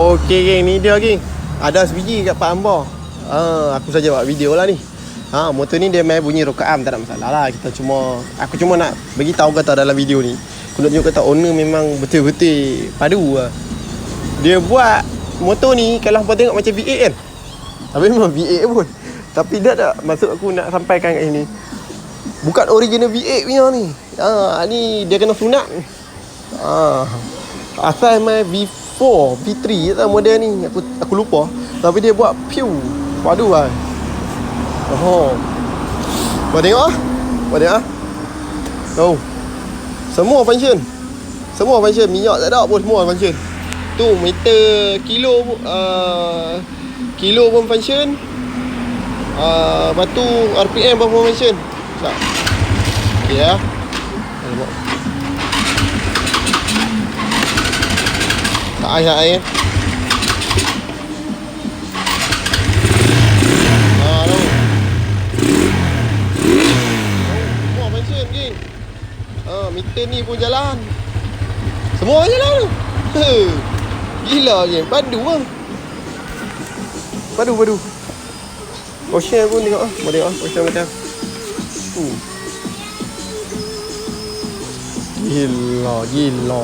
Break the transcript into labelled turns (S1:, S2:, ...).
S1: Okey geng, ni dia geng. Ada sebiji kat Pak Ambar. Aku saja buat video lah ni. Motor ni dia main bunyi rock arm, tak ada masalah lah. Aku cuma nak bagi tahu kata dalam video ni. Aku nak tunjuk kata owner memang betul-betul padu lah. Dia buat motor ni kalau hampa tengok macam V8 kan. Tapi memang V8 pun. Tapi dah tak maksud aku nak sampaikan kat sini. Bukan original V8 punya ni. Ni dia kena sunat. Asal main V4, V3 tak model ni. Aku lupa. Tapi dia buat pure padu lah. Kau tengok ah. Kau tengok ah. Semua function. Minyak tak ada pun, semua function. Tu meter kilo pun function. Lepas tu RPM pun function. Tak. Okey ya. Tak air. Semua function geng. Meter ni pun jalan. Semua jalan tu. Gila geng, padu lah. Padu. Ocean pun tengok ah. Boleh tengok ocean macam. Gila.